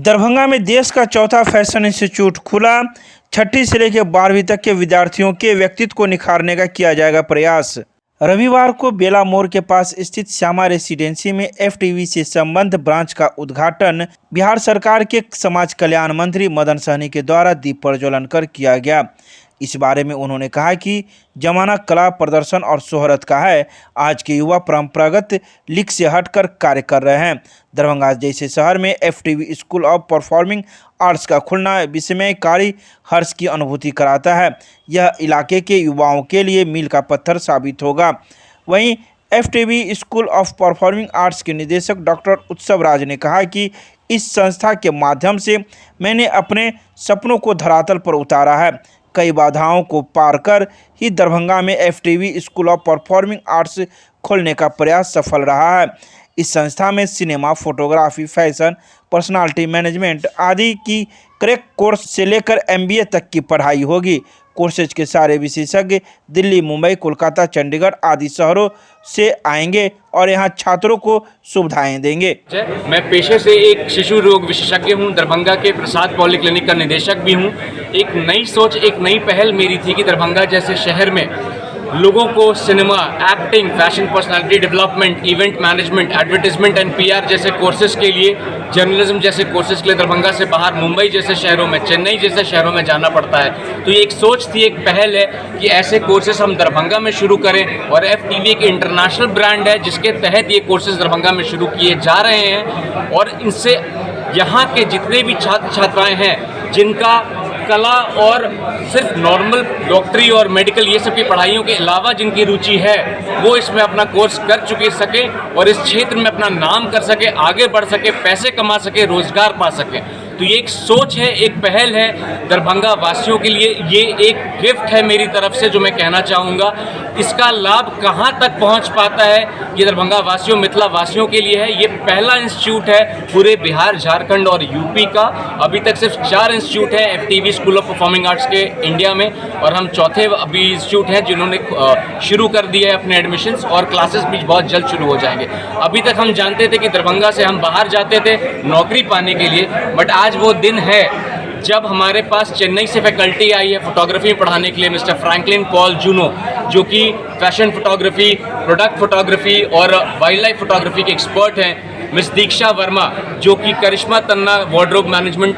दरभंगा में देश का चौथा फैशन इंस्टीट्यूट खुला। 6ठी से लेकर 12वीं तक के विद्यार्थियों के व्यक्तित्व को निखारने का किया जाएगा प्रयास। रविवार को बेला मोड़ के पास स्थित श्यामा रेसिडेंसी में एफटीवी से संबद्ध ब्रांच का उद्घाटन बिहार सरकार के समाज कल्याण मंत्री मदन सहनी के द्वारा दीप प्रज्वलन कर किया गया। इस बारे में उन्होंने कहा कि जमाना कला प्रदर्शन और शोहरत का है। आज के युवा परंपरागत लिख से हटकर कार्य कर रहे हैं। दरभंगा जैसे शहर में FTV school of performing arts का खुलना विस्मयकारी हर्ष की अनुभूति कराता है। यह इलाके के युवाओं के लिए मील का पत्थर साबित होगा। वहीं FTV school of performing arts के निदेशक डॉक्टर उत्सव राज ने कहा कि इस संस्था के माध्यम से मैंने अपने सपनों को धरातल पर उतारा है। कई बाधाओं को पार कर ही दरभंगा में FTV school of performing arts खोलने का प्रयास सफल रहा है। इस संस्था में cinema, photography, fashion, personality management आदि की क्रैक कोर्स से लेकर एमबीए तक की पढ़ाई होगी। कोर्सेज के सारे विशेषज्ञ दिल्ली, मुंबई, कोलकाता, चंडीगढ़ आदि शहरों से आएंगे और यहां छात्रों को सुविधाएं देंगे। मैं पेशे से एक शिशु रोग विशेषज्ञ हूं, दरभंगा के प्रसाद पॉलीक्लिनिक का निदेशक भी हूं। एक नई सोच, एक नई पहल मेरी थी कि दरभंगा जैसे शहर में लोगों को cinema, acting, fashion, personality development, event management, advertisement and PR जैसे कोर्सेज के लिए, जर्नलिज्म जैसे कोर्सेज के लिए दरभंगा से बाहर मुंबई जैसे शहरों में, चेन्नई जैसे शहरों में जाना पड़ता है। तो ये एक सोच थी, एक पहल है कि ऐसे कोर्सेज हम दरभंगा में शुरू करें। और एफटीवी एक इंटरनेशनल ब्रांड है जिसके तहत ये कोर्सेज दरभंगा में शुरू किए जा रहे हैं। और इनसे यहाँ के जितने भी छात्र छात्राएँ हैं जिनका कला और सिर्फ नॉर्मल डॉक्टरी और मेडिकल ये सब की पढ़ाइयों के अलावा जिनकी रुचि है, वो इसमें अपना कोर्स कर चुके सके और इस क्षेत्र में अपना नाम कर सके, आगे बढ़ सके, पैसे कमा सके, रोजगार पा सके। तो ये एक सोच है, एक पहल है दरभंगा वासियों के लिए। ये एक गिफ्ट है मेरी तरफ से जो मैं कहना चाहूँगा। इसका लाभ कहाँ तक पहुँच पाता है, ये दरभंगा वासियों, मिथिला वासियों के लिए है। ये पहला इंस्टीट्यूट है पूरे बिहार, झारखंड और यूपी का। अभी तक सिर्फ 4 इंस्टीट्यूट हैं FTV school of performing arts के इंडिया में, और हम चौथे अभी इंस्टीट्यूट हैं जिन्होंने शुरू कर दिए है अपने एडमिशन्स, और क्लासेस भी बहुत जल्द शुरू हो जाएंगे। अभी तक हम जानते थे कि दरभंगा से हम बाहर जाते थे नौकरी पाने के लिए, बट आज वो दिन है जब हमारे पास चेन्नई से फैकल्टी आई है फोटोग्राफी पढ़ाने के लिए, मिस्टर फ्रैंकलिन पॉल जूनो, जो कि फैशन फोटोग्राफी, प्रोडक्ट फोटोग्राफी और वाइल्ड लाइफ फोटोग्राफी के एक्सपर्ट हैं। मिस दीक्षा वर्मा जो कि करिश्मा तन्ना वार्डरोब मैनेजमेंट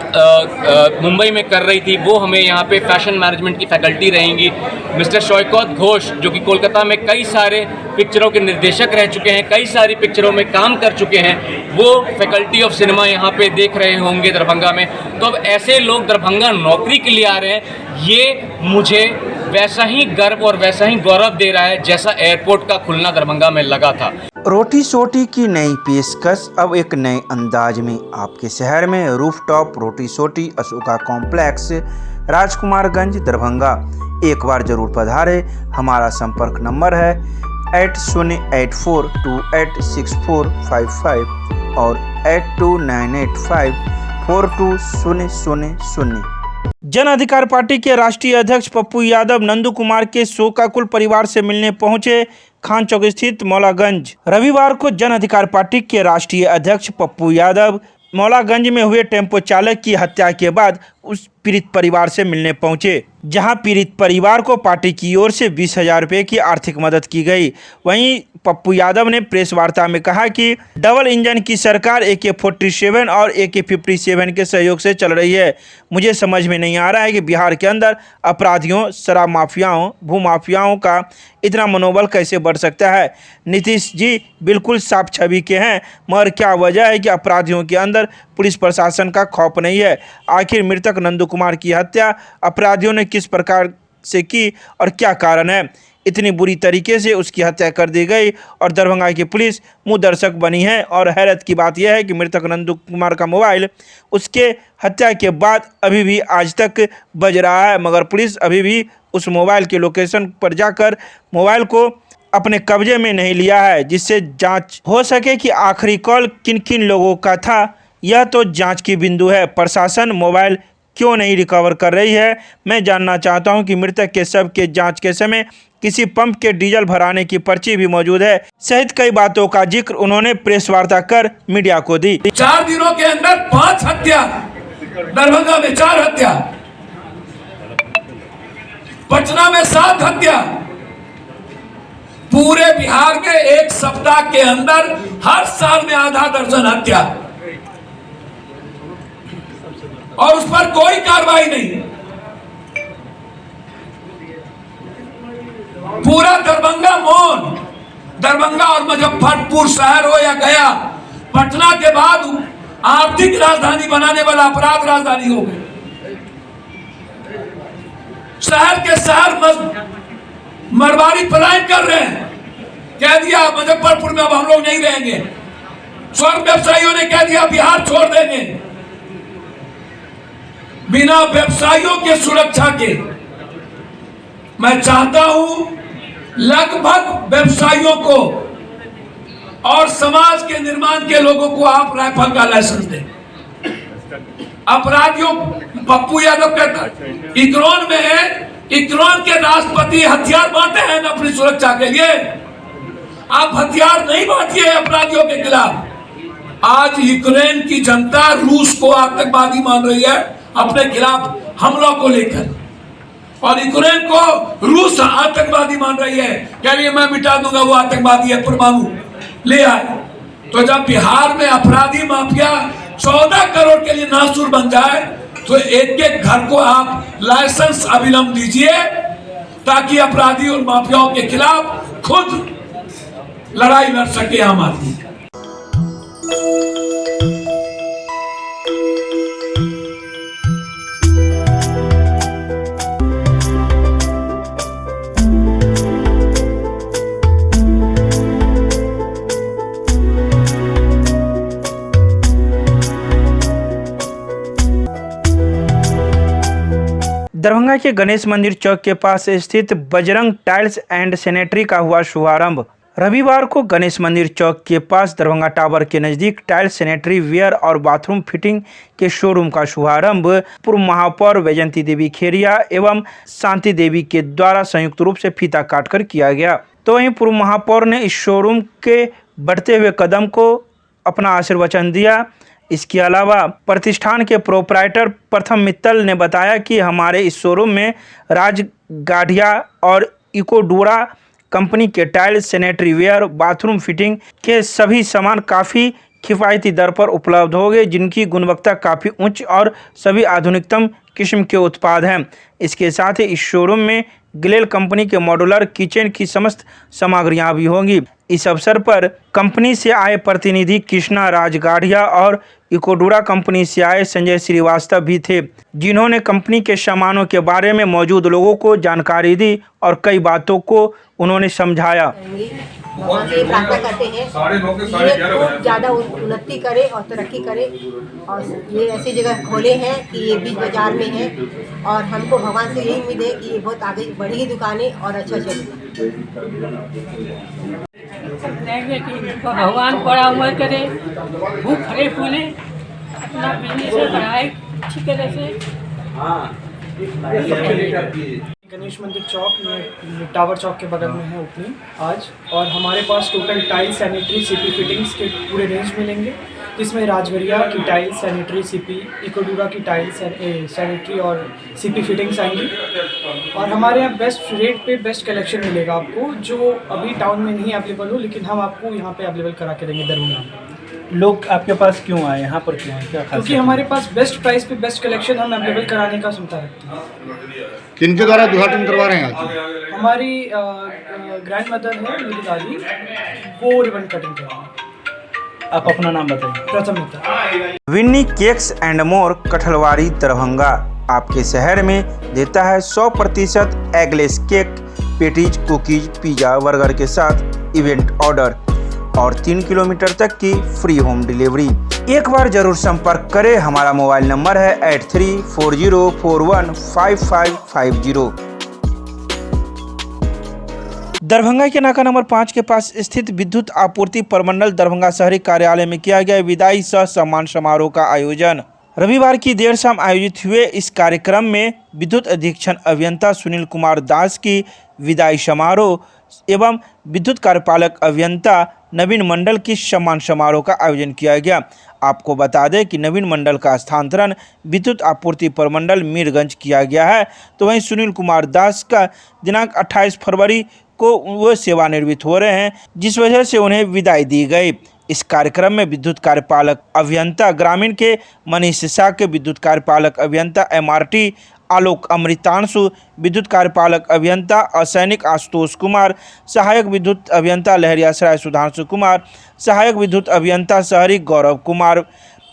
मुंबई में कर रही थी, वो हमें यहाँ पे फैशन मैनेजमेंट की फैकल्टी रहेंगी। मिस्टर शौकत घोष जो कि कोलकाता में कई सारे पिक्चरों के निर्देशक रह चुके हैं, कई सारी पिक्चरों में काम कर चुके हैं, वो फैकल्टी ऑफ सिनेमा यहाँ पे देख रहे होंगे दरभंगा में। तो अब ऐसे लोग दरभंगा नौकरी के लिए आ रहे हैं, ये मुझे वैसा ही गर्व और वैसा ही गौरव दे रहा है जैसा एयरपोर्ट का खुलना दरभंगा में लगा था। रोटी सोटी की नई पेशकश अब एक नए अंदाज में आपके शहर में। रूफटॉप रोटी सोटी अशोका कॉम्प्लेक्स, राजकुमारगंज, दरभंगा। एक बार जरूर पधारे। हमारा संपर्क नंबर है 8084286455 और 8298542000। जन अधिकार पार्टी के राष्ट्रीय अध्यक्ष पप्पू यादव नंदू कुमार के शोकाकुल परिवार से मिलने पहुंचे खान चौक स्थित मौलागंज। रविवार को जन अधिकार पार्टी के राष्ट्रीय अध्यक्ष पप्पू यादव मौलागंज में हुए टेम्पो चालक की हत्या के बाद उस पीड़ित परिवार से मिलने पहुंचे, जहां पीड़ित परिवार को पार्टी की ओर से 20,000 रुपये की आर्थिक मदद की गई। वहीं पप्पू यादव ने प्रेस वार्ता में कहा कि डबल इंजन की सरकार AK-47 और AK-57 के सहयोग से चल रही है। मुझे समझ में नहीं आ रहा है कि बिहार के अंदर अपराधियों, शराब माफियाओं, भूमाफियाओं का इतना मनोबल कैसे बढ़ सकता है। नीतीश जी बिल्कुल साफ छवि के हैं, मगर क्या वजह है कि अपराधियों के अंदर पुलिस प्रशासन का खौफ नहीं है। आखिर मृतक नंदू कुमार की हत्या अपराधियों ने किस प्रकार से की और क्या कारण है इतनी बुरी तरीके से उसकी हत्या कर दी गई, और दरभंगा की पुलिस मुँह दर्शक बनी है। और हैरत की बात यह है कि मृतक नंदू कुमार का मोबाइल उसके हत्या के बाद अभी भी आज तक बज रहा है, मगर पुलिस अभी भी उस मोबाइल के लोकेशन पर जाकर मोबाइल को अपने कब्जे में नहीं लिया है, जिससे जांच हो सके कि आखिरी कॉल किन किन लोगों का था। यह तो जांच की बिंदु है। प्रशासन मोबाइल क्यों नहीं रिकवर कर रही है। मैं जानना चाहता हूं कि मृतक के शव के जांच के समय किसी पंप के डीजल भराने की पर्ची भी मौजूद है सहित कई बातों का जिक्र उन्होंने प्रेस वार्ता कर मीडिया को दी। 4 दिनों के अंदर 5 हत्या, दरभंगा में 4 हत्या, पटना में 7 हत्या, पूरे बिहार में एक सप्ताह के अंदर हर साल में आधा दर्जन हत्या, और उस पर कोई कार्रवाई नहीं। पूरा दरभंगा मौन। दरभंगा और मुजफ्फरपुर शहर हो या गया, पटना के बाद आर्थिक राजधानी बनाने वाला अपराध राजधानी हो गई। शहर के शहर मरवाड़ी पलायन कर रहे हैं। कह दिया मुजफ्फरपुर में अब हम लोग नहीं रहेंगे। स्वर्ण व्यवसायियों ने कह दिया बिहार छोड़ देंगे। बिना व्यवसायियों के सुरक्षा के मैं चाहता हूं लगभग व्यवसायियों को और समाज के निर्माण के लोगों को आप राइफल का लाइसेंस दें। अपराधियों, पप्पू यादव कहता इकरौन में है, इकरौन के राष्ट्रपति हथियार बांटे हैं ना अपनी सुरक्षा के लिए। आप हथियार नहीं बांटिए अपराधियों के खिलाफ। आज यूक्रेन की जनता रूस को आतंकवादी मान रही है अपने खिलाफ हमलों को लेकर, और यूक्रेन को रूस आतंकवादी मान रही है। कह रही है मैं मिटा दूंगा, वो आतंकवादी है, परमाणु ले आए। तो जब बिहार में अपराधी माफिया 14 करोड़ के लिए नासूर बन जाए तो एक एक घर को आप लाइसेंस अविलंब दीजिए ताकि अपराधी और माफियाओं के खिलाफ खुद लड़ाई लड़ सके आम आदमी। दरभंगा के गणेश मंदिर चौक के पास स्थित बजरंग टाइल्स एंड सैनिटरी का हुआ शुभारंभ। रविवार को गणेश मंदिर चौक के पास दरभंगा टावर के नजदीक टाइल्स सैनिटरी वेयर और बाथरूम फिटिंग के शोरूम का शुभारंभ पूर्व महापौर वैजयंती देवी खेरिया एवं शांति देवी के द्वारा संयुक्त रूप से फीता काटकर किया गया। तो वहीं पूर्व महापौर ने इस शोरूम के बढ़ते हुए कदम को अपना आशीर्वचन दिया। इसके अलावा प्रतिष्ठान के प्रोप्राइटर प्रथम मित्तल ने बताया कि हमारे इस शोरूम में राज गाढ़िया और इकोडोरा कंपनी के tiles, sanitary ware, bathroom fitting के सभी सामान काफ़ी किफ़ायती दर पर उपलब्ध होंगे, जिनकी गुणवत्ता काफ़ी उच्च और सभी आधुनिकतम किस्म के उत्पाद हैं। इसके साथ ही इस शोरूम में ग्लेल कंपनी के मॉड्यूलर किचन की समस्त सामग्रियां भी होंगी। इस अवसर पर कंपनी से आए प्रतिनिधि कृष्णा राजगाढ़िया और इकोडोरा कंपनी से आए संजय श्रीवास्तव भी थे, जिन्होंने कंपनी के सामानों के बारे में मौजूद लोगों को जानकारी दी और कई बातों को उन्होंने समझाया। भगवान से प्रार्थना करते हैं ये खूब ज़्यादा उन्नति करे और तरक्की करे, और ये ऐसी जगह खोले हैं कि ये बीच बाजार में है, और हमको भगवान से यही उम्मीद है कि ये बहुत आगे बढ़ेगी दुकानें और अच्छा चलेगी। भगवान बड़ा उम्र करे, खूब फले फूले, अपना बिजनेस बढ़ाए अच्छी तरह से। गणेश मंदिर चौक में टावर चौक के बगल में है ओपनिंग आज, और हमारे पास total tiles, sanitary, CP fittings के पूरे रेंज मिलेंगे, जिसमें राजगढ़िया की टाइल्स, सैनिटरी, सीपी, इकोडोरा की टाइल्स, सैनिटरी और सीपी फिटिंग्स आएंगी। और हमारे यहाँ बेस्ट रेट पे बेस्ट कलेक्शन मिलेगा आपको, जो अभी टाउन में नहीं अवेलेबल हो, लेकिन हम आपको यहाँ पे अवेलेबल करा के देंगे दरभंगा में। लोग आपके पास क्यों आए, यहाँ पर क्यों आए, क्या खास? क्योंकि हमारे पास बेस्ट प्राइस पे बेस्ट कलेक्शन हम अवेलेबल कराने का क्षमता रखते हैं। किनके द्वारा उद्घाटन करवा रहे हैं आज? हमारी ग्रैंड मदर है, मेरी दादी, वो रिबन कटिंग कर रही हैं। आप अपना नाम बताइए। प्रथम मित्र। Vinni cakes and more, Kathalwadi, Darbhanga आपके शहर में देता है 100% eggless cake, patties, cookies, pizza, burger के साथ इवेंट ऑर्डर और 3 किलोमीटर तक की फ्री होम डिलीवरी। एक बार जरूर संपर्क करें। हमारा मोबाइल नंबर है 8340415550। दरभंगा के नाका नंबर 5 के पास स्थित विद्युत आपूर्ति प्रमंडल दरभंगा शहरी कार्यालय में किया गया विदाई सह सम्मान समारोह का आयोजन। रविवार की देर शाम आयोजित हुए इस कार्यक्रम में विद्युत अधीक्षण अभियंता सुनील कुमार दास की विदाई समारोह एवं विद्युत कार्यपालक अभियंता नवीन मंडल की सम्मान समारोह का आयोजन किया गया। आपको बता दें कि नवीन मंडल का स्थानांतरण विद्युत आपूर्ति प्रमंडल मीरगंज किया गया है, तो वहीं सुनील कुमार दास का दिनांक 28 फरवरी को वो सेवानिवृत्त हो रहे हैं, जिस वजह से उन्हें विदाई दी गई। इस कार्यक्रम में विद्युत कार्यपालक अभियंता ग्रामीण के मनीष शाह के विद्युत कार्यपालक अभियंता MRT आलोक अमृतांशु, विद्युत कार्यपालक अभियंता असैनिक आशुतोष कुमार, सहायक विद्युत अभियंता लहरियासराय सुधांशु कुमार, सहायक विद्युत अभियंता शहरी गौरव कुमार,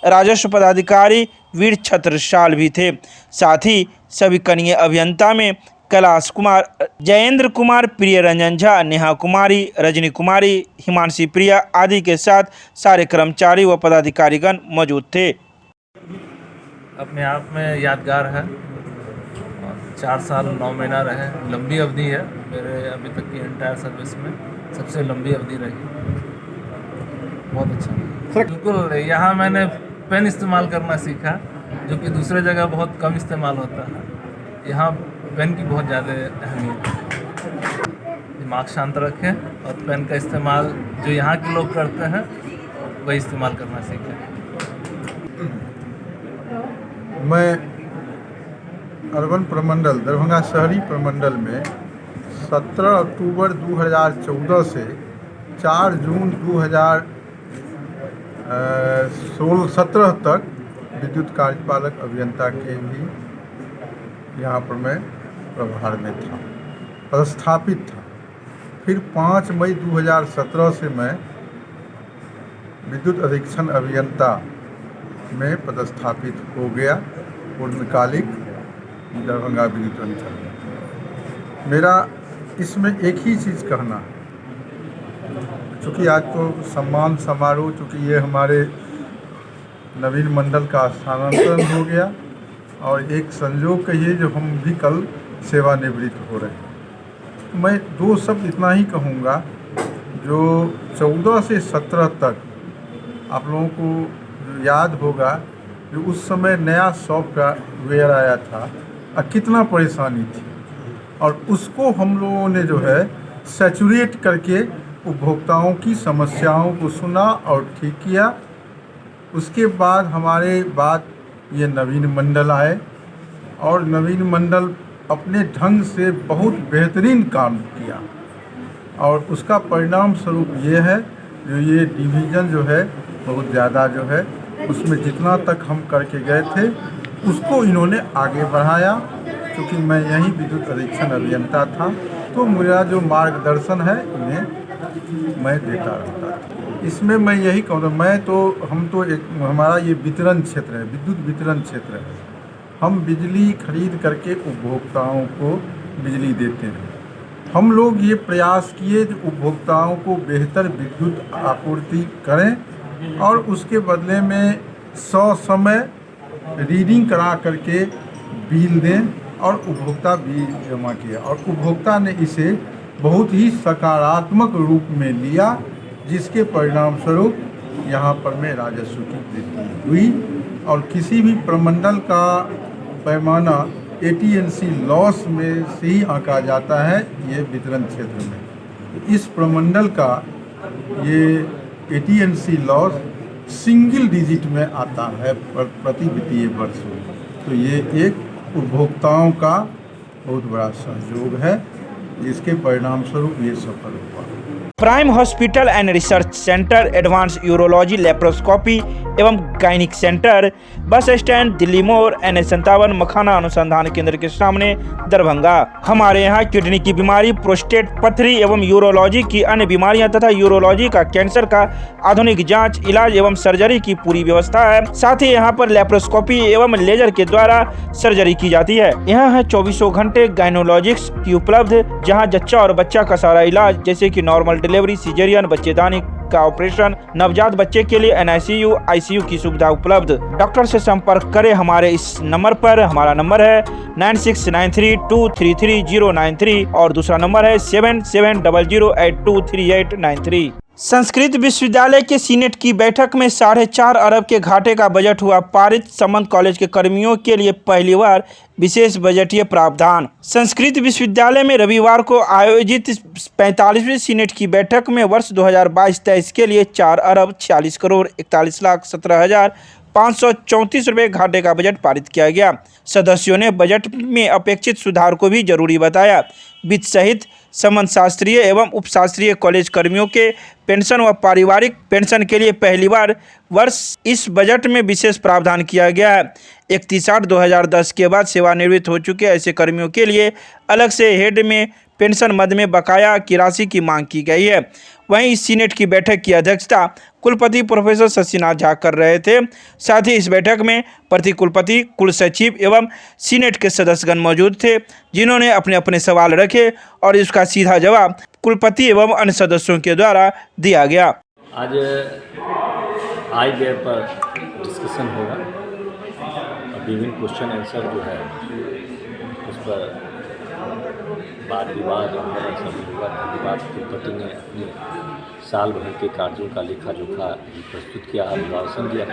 राजस्व पदाधिकारी वीर छत्रसाल भी थे। साथ ही सभी कनीय अभियंता में कैलाश कुमार, जयेंद्र कुमार, प्रिय रंजन झा, नेहा कुमारी, रजनी कुमारी, हिमांशी प्रिया आदि के साथ सारे कर्मचारी व पदाधिकारीगण मौजूद थे। अपने आप में यादगार है। 4 साल 9 महीना रहे, लंबी अवधि है। मेरे अभी तक की एंटायर सर्विस में सबसे लंबी अवधि रही। बहुत अच्छा। बिल्कुल, यहाँ मैंने पेन इस्तेमाल करना सीखा, जो कि दूसरे जगह बहुत कम इस्तेमाल होता है। यहाँ पेन की बहुत ज़्यादा अहमियत है। दिमाग शांत रखें और पेन का इस्तेमाल जो यहाँ के लोग करते हैं वही इस्तेमाल करना सीखें। मैं अर्बन प्रमंडल दरभंगा शहरी प्रमंडल में 17 अक्टूबर 2014 से 4 जून 2017 तक विद्युत कार्यपालक अभियंता के भी यहाँ पर मैं प्रभार में था, पदस्थापित था। फिर 5 मई 2017 से मैं विद्युत अधीक्षण अभियंता में पदस्थापित हो गया पूर्णकालिक दरभंगा विद्युत अंचल में। मेरा इसमें एक ही चीज़ कहना है, चूँकि आज तो सम्मान समारोह, चूँकि ये हमारे नवीन मंडल का स्थानांतरण हो गया और एक संयोग कहिए जो हम भी कल सेवानिवृत्त हो रहे हैं। मैं 2 शब्द इतना ही कहूँगा, जो 14 से 17 तक आप लोगों को याद होगा जो उस समय नया सॉफ्टवेयर आया था और कितना परेशानी थी, और उसको हम लोगों ने जो है सैचुरेट करके उपभोक्ताओं की समस्याओं को सुना और ठीक किया। उसके बाद हमारे बाद ये नवीन मंडल आए और नवीन मंडल अपने ढंग से बहुत बेहतरीन काम किया, और उसका परिणाम स्वरूप ये है जो ये डिवीज़न जो है बहुत ज़्यादा जो है उसमें जितना तक हम करके गए थे उसको इन्होंने आगे बढ़ाया। क्योंकि मैं यहीं विद्युत अधीक्षण अभियंता था, तो मेरा जो मार्गदर्शन है इन्हें मैं देता रहता था। इसमें मैं यही कहूँगा, हम तो एक हमारा ये वितरण क्षेत्र है, विद्युत वितरण क्षेत्र है। हम बिजली खरीद करके उपभोक्ताओं को बिजली देते हैं। हम लोग ये प्रयास किए कि उपभोक्ताओं को बेहतर विद्युत आपूर्ति करें और उसके बदले में 100 समय रीडिंग करा करके बिल दें, और उपभोक्ता बिल जमा किया और उपभोक्ता ने इसे बहुत ही सकारात्मक रूप में लिया, जिसके परिणाम स्वरूप यहाँ पर में राजस्व की वृद्धि हुई। और किसी भी प्रमंडल का पैमाना AT&C लॉस में से ही आंका जाता है ये वितरण क्षेत्र में। इस प्रमंडल का ये AT&C लॉस सिंगल डिजिट में आता है प्रति वित्तीय वर्ष में। तो ये एक उपभोक्ताओं का बहुत बड़ा सहयोग है, जिसके परिणाम स्वरूप ये सफल हुआ। Prime hospital and research centre, advance urology, laparoscopy एवं gynaec centre, bus stand, Delhi मोड़, NH57 मखाना अनुसंधान केंद्र के सामने, दरभंगा। हमारे यहाँ किडनी की बीमारी, प्रोस्टेट, पथरी एवं यूरोलॉजी की अन्य बीमारियां तथा यूरोलॉजी का कैंसर का आधुनिक जांच, इलाज एवं सर्जरी की पूरी व्यवस्था है। साथ ही यहाँ पर लेप्रोस्कोपी एवं लेजर के द्वारा सर्जरी की जाती है। यहाँ है 24 घंटे गायनोलॉजिक्स की उपलब्ध, जहाँ जच्चा और बच्चा का सारा इलाज जैसे की नॉर्मल डिलीवरी, सिजेरियन, बच्चेदानी का ऑपरेशन, नवजात बच्चे के लिए NICU, ICU की सुविधा उपलब्ध। डॉक्टर से संपर्क करें हमारे इस नंबर पर। हमारा नंबर है 9693233093 और दूसरा नंबर है 7700823893। संस्कृत विश्वविद्यालय के सीनेट की बैठक में 4.5 अरब के घाटे का बजट हुआ पारित। संबंध कॉलेज के कर्मियों के लिए पहली बार विशेष बजटीय प्रावधान। संस्कृत विश्वविद्यालय में रविवार को आयोजित 45वीं सीनेट की बैठक में वर्ष 2022-23 के लिए 4 अरब 46 करोड़ 41,17,534 रुपये घाटे का बजट पारित किया गया। सदस्यों ने बजट में अपेक्षित सुधार को भी जरूरी बताया। वित्त सहित संबंध शास्त्रीय एवं उपशास्त्रीय कॉलेज कर्मियों के पेंशन व पारिवारिक पेंशन के लिए पहली बार वर्ष इस बजट में विशेष प्रावधान किया गया है। 31/8/2010 के बाद सेवानिवृत्त हो चुके ऐसे कर्मियों के लिए अलग से हेड में पेंशन मद में बकाया की राशि की मांग की गई है। वहीं इस सीनेट की बैठक की अध्यक्षता कुलपति प्रोफेसर शशिनाथ झा कर रहे थे। साथ ही इस बैठक में प्रति कुलपति, कुल सचिव एवं सीनेट के सदस्यगण मौजूद थे, जिन्होंने अपने अपने सवाल रखे और इसका सीधा जवाब कुलपति एवं अन्य सदस्यों के द्वारा दिया गया। आज आई व्यय पर डिस्कशन होगा और विभिन्न क्वेश्चन आंसर जो है उस पर वाद विवाद सब होगा। धन्यवाद। कुलपति ने अपने साल भर के कार्यों का लेखा जोखा प्रस्तुत किया, अभिभाषण दिया,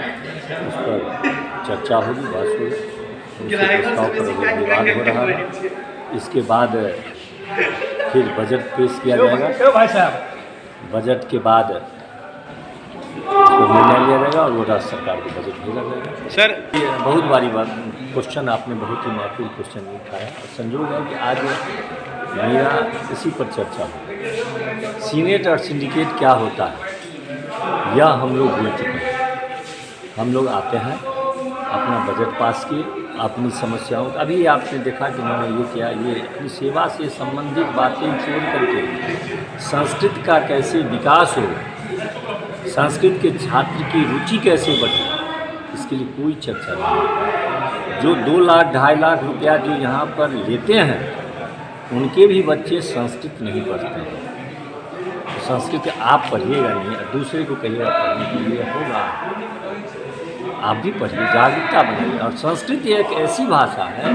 उस पर चर्चा होगी, बहस होगी, उसके प्रस्ताव पर विवाद हो रहा है। इसके बाद फिर बजट पेश किया जाएगा। बजट के बाद निर्णय लिया जाएगा और वो राज्य सरकार को बजट भेजा जाएगा। सर, ये बहुत बारी बात क्वेश्चन आपने बहुत ही महत्वपूर्ण क्वेश्चन उठाया। संजोग है कि आज मेरा इसी पर चर्चा हो। सीनेट और सिंडिकेट क्या होता है यह हम लोग भूल चुके हैं। हम लोग आते हैं, अपना बजट पास किए, अपनी समस्याओं का, अभी आपने देखा कि उन्होंने ये किया, ये अपनी सेवा से संबंधित बातें छोड़ करके संस्कृत का कैसे विकास हो, संस्कृत के छात्र की रुचि कैसे बढ़े, इसके लिए कोई चर्चा नहीं। जो 2 लाख 2.5 लाख रुपया जो यहाँ पर लेते हैं उनके भी बच्चे संस्कृत नहीं पढ़ते हैं। संस्कृत आप पढ़िएगा नहीं, दूसरे को कहिएगा पढ़ने के लिए होगा। आप भी पढ़िए, जागरूकता बनाइए। और संस्कृत एक ऐसी भाषा है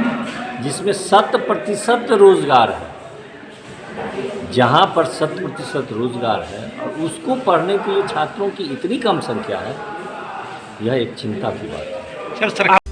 जिसमें 100% रोजगार है। जहाँ पर 100% रोजगार है और उसको पढ़ने के लिए छात्रों की इतनी कम संख्या है, यह एक चिंता की बात है।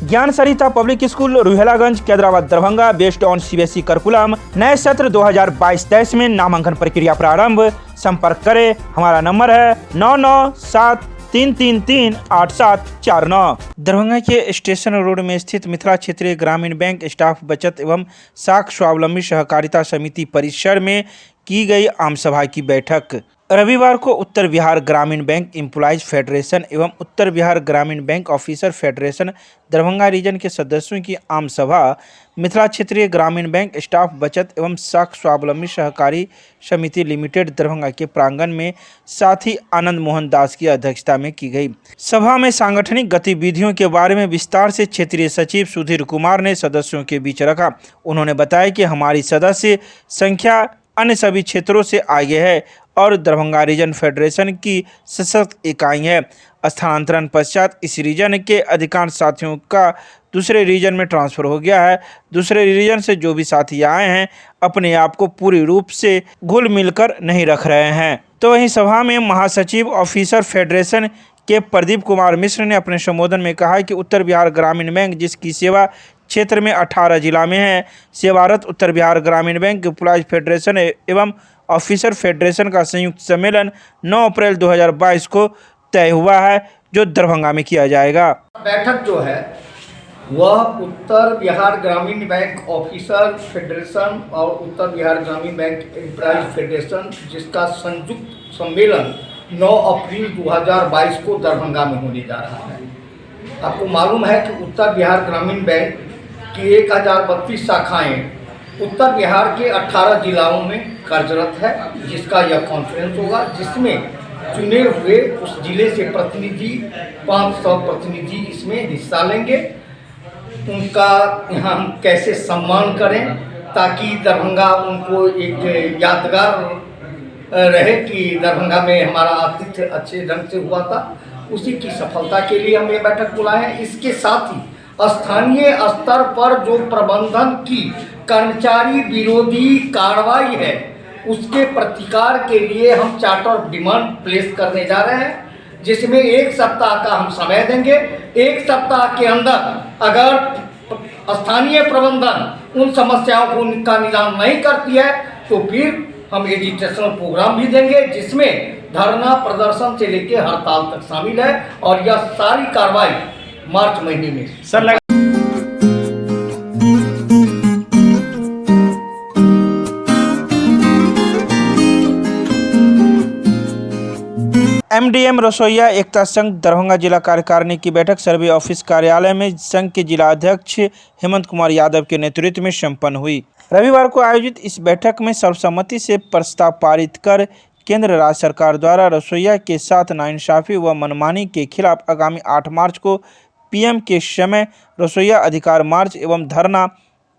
Gyan Sarita public school Ruhelaganj Kaidrabad Darbhanga based on CBSE curriculum. नए सत्र 2022-23 में नामांकन प्रक्रिया प्रारंभ। संपर्क करें, हमारा नंबर है 9973338749। दरभंगा के स्टेशन रोड में स्थित मिथिला क्षेत्रीय ग्रामीण बैंक स्टाफ बचत एवं साख स्वावलंबी सहकारिता समिति परिसर में की गई आम सभा की बैठक। रविवार को उत्तर Bihar Gramin bank employees federation एवं Uttar Bihar Gramin Bank Officer Federation Darbhanga region के सदस्यों की आम सभा मिथिला क्षेत्रीय ग्रामीण बैंक स्टाफ बचत एवं साख स्वावलंबी सहकारी समिति लिमिटेड दरभंगा के प्रांगण में साथी आनंद मोहन दास की अध्यक्षता में की गई। सभा में सांगठनिक गतिविधियों के बारे में विस्तार से क्षेत्रीय सचिव सुधीर कुमार ने सदस्यों के बीच रखा। उन्होंने बताया कि हमारी सदस्य संख्या अन्य सभी क्षेत्रों से आगे है और दरभंगा रीजन फेडरेशन की सशक्त इकाई है। स्थानांतरण पश्चात इस रीजन के अधिकांश साथियों का दूसरे रीजन में ट्रांसफ़र हो गया है। दूसरे रीजन से जो भी साथी आए हैं अपने आप को पूरी रूप से घुल मिलकर नहीं रख रहे हैं। तो वहीं सभा में महासचिव ऑफिसर फेडरेशन के प्रदीप कुमार मिश्र ने अपने संबोधन में कहा कि उत्तर बिहार ग्रामीण बैंक जिसकी सेवा क्षेत्र में 18 जिला में है, सेवारत उत्तर Bihar Gramin bank employees federation एवं ऑफिसर फेडरेशन का संयुक्त सम्मेलन 9 अप्रैल 2022 को तय हुआ है, जो दरभंगा में किया जाएगा। बैठक जो है वह उत्तर Bihar Gramin Bank Officer federation और उत्तर Bihar Gramin bank employees federation जिसका संयुक्त सम्मेलन 9 अप्रैल 2022 को दरभंगा में होने जा रहा है। आपको मालूम है कि उत्तर बिहार ग्रामीण बैंक की 1032 शाखाएं उत्तर बिहार के 18 जिलों में कार्यरत है, जिसका यह कॉन्फ्रेंस होगा जिसमें चुने हुए उस जिले से प्रतिनिधि 500 प्रतिनिधि इसमें हिस्सा लेंगे। उनका यहाँ हम कैसे सम्मान करें ताकि दरभंगा उनको एक यादगार रहे कि दरभंगा में हमारा आतिथ्य अच्छे ढंग से हुआ था, उसी की सफलता के लिए हम ये बैठक बुलाए हैं। इसके साथ ही स्थानीय स्तर पर जो प्रबंधन की कर्मचारी विरोधी कार्रवाई है उसके प्रतिकार के लिए हम चार्टर ऑफ डिमांड प्लेस करने जा रहे हैं, जिसमें 1 सप्ताह का हम समय देंगे। 1 सप्ताह के अंदर अगर स्थानीय प्रबंधन उन समस्याओं को का निदान नहीं करती है तो फिर हम एजिटेशनल प्रोग्राम भी देंगे, जिसमें धरना प्रदर्शन से लेकर हड़ताल तक शामिल है। और यह सारी कार्रवाई मार्च महीने में सर एमडीएम रसोईया एकता संघ दरभंगा जिला कार्यकारिणी की बैठक सर्वे ऑफिस कार्यालय में संघ के जिला अध्यक्ष हेमंत कुमार यादव के नेतृत्व में संपन्न हुई। रविवार को आयोजित इस बैठक में सर्वसम्मति से प्रस्ताव पारित कर केंद्र राज्य सरकार द्वारा रसोईया के साथ नाइंसाफी व मनमानी के खिलाफ आगामी 8 मार्च को पीएम के समय रसोईया अधिकार मार्च एवं धरना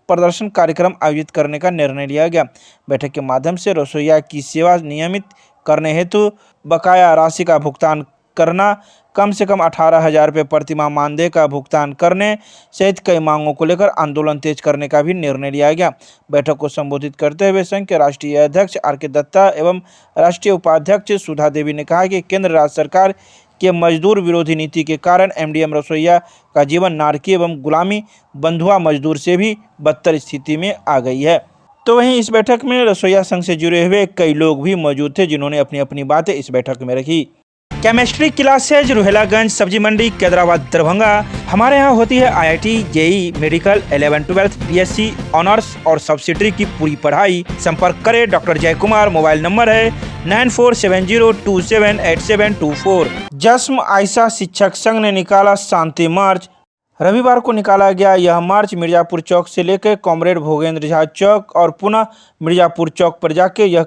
प्रदर्शन कार्यक्रम आयोजित करने का निर्णय लिया गया। बैठक के माध्यम से रसोईया की सेवा नियमित करने हेतु बकाया राशि का भुगतान करना, कम से कम 18,000 रुपये प्रतिमाह मानदेय का भुगतान करने सहित कई मांगों को लेकर आंदोलन तेज करने का भी निर्णय लिया गया। बैठक को संबोधित करते हुए संघ के राष्ट्रीय अध्यक्ष आर.के. दत्ता एवं राष्ट्रीय उपाध्यक्ष सुधा देवी ने कहा कि केंद्र राज्य सरकार के मजदूर विरोधी नीति के कारण एमडीएम रसोईया का जीवन नारकी एवं गुलामी बंधुआ मजदूर से भी बदतर स्थिति में आ गई है। तो वहीं इस बैठक में रसोईया संघ से जुड़े हुए कई लोग भी मौजूद थे, जिन्होंने अपनी अपनी बातें इस बैठक में रखी। केमिस्ट्री क्लासेज रुहेलागंज सब्जी मंडी कैदराबाद दरभंगा। हमारे यहाँ होती है IIT, JEE, medical, 11, 12, BSc honours और सब्सिडरी की पूरी पढ़ाई। संपर्क करें डॉक्टर जय कुमार। मोबाइल नंबर है 9470278724। जश्न आयशा शिक्षक संघ ने निकाला शांति मार्च। रविवार को निकाला गया यह मार्च मिर्जापुर चौक से लेकर कॉमरेड भोगेंद्र झा चौक और पुनः मिर्जापुर चौक पर जाके यह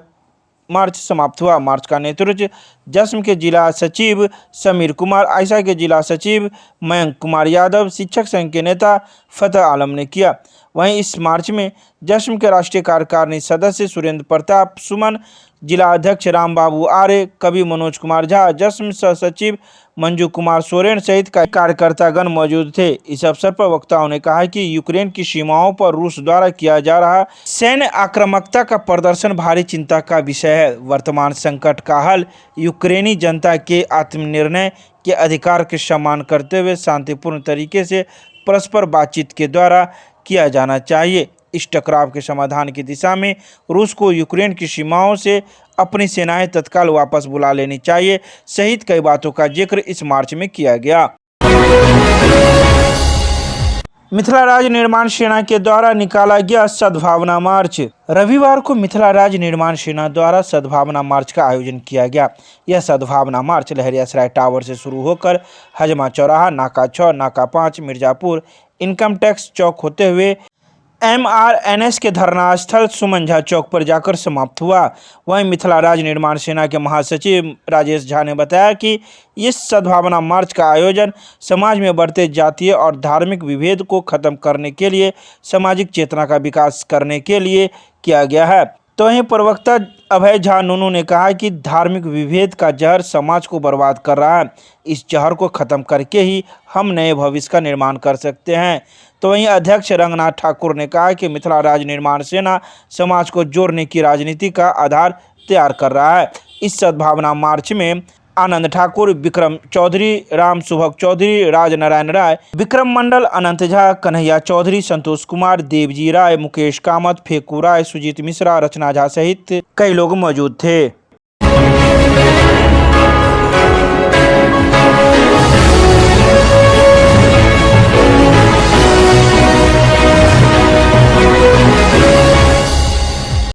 मार्च समाप्त हुआ। मार्च का नेतृत्व जश्न के जिला सचिव समीर कुमार, आयशा के जिला सचिव मयंक कुमार यादव, शिक्षक संघ के नेता फतेह आलम ने किया। वहीं इस मार्च में जश्न के राष्ट्रीय कार्यकारिणी सदस्य सुरेंद्र प्रताप सुमन, जिला अध्यक्ष राम बाबू आर्य, कवि मनोज कुमार झा, जश्न सह सचिव मंजू कुमार सोरेन सहित कई कार्यकर्तागण मौजूद थे। इस अवसर पर वक्ताओं ने कहा कि यूक्रेन की सीमाओं पर रूस द्वारा किया जा रहा सैन्य आक्रामकता का प्रदर्शन भारी चिंता का विषय है। वर्तमान संकट का हल यूक्रेनी जनता के आत्मनिर्णय के अधिकार के सम्मान करते हुए शांतिपूर्ण तरीके से परस्पर बातचीत के द्वारा किया जाना चाहिए। इस टकराव के समाधान की दिशा में रूस को यूक्रेन की सीमाओं से अपनी सेनाएं तत्काल वापस बुला लेनी चाहिए सहित कई बातों का जिक्र इस मार्च में किया गया। मिथिला राज्य निर्माण सेना के द्वारा निकाला गया सद्भावना मार्च। रविवार को मिथिला राज्य निर्माण सेना द्वारा सद्भावना मार्च का आयोजन किया गया। यह सद्भावना मार्च लहरियासराय टावर से शुरू होकर हजमा चौराहा, नाका 6, नाका 5, मिर्जापुर इनकम टैक्स चौक होते हुए MRNS के धरना स्थल सुमन-झा चौक पर जाकर समाप्त हुआ। वहीं मिथिला राज्य निर्माण सेना के महासचिव राजेश झा ने बताया कि इस सद्भावना मार्च का आयोजन समाज में बढ़ते जातीय और धार्मिक विभेद को खत्म करने के लिए सामाजिक चेतना का विकास करने के लिए किया गया है। तो वहीं प्रवक्ता अभय झा नूनू ने कहा कि धार्मिक विभेद का जहर समाज को बर्बाद कर रहा है। इस जहर को खत्म करके ही हम नए भविष्य का निर्माण कर सकते हैं। तो वहीं अध्यक्ष रंगनाथ ठाकुर ने कहा कि मिथिला राज्य निर्माण सेना समाज को जोड़ने की राजनीति का आधार तैयार कर रहा है। इस सद्भावना मार्च में आनंद ठाकुर, विक्रम चौधरी, राम सुभग चौधरी, राजनारायण राय, विक्रम मंडल, अनंत झा, कन्हैया चौधरी, संतोष कुमार, देवजी राय, मुकेश कामत, फेकू राय, सुजीत मिश्रा, रचना झा सहित कई लोग मौजूद थे।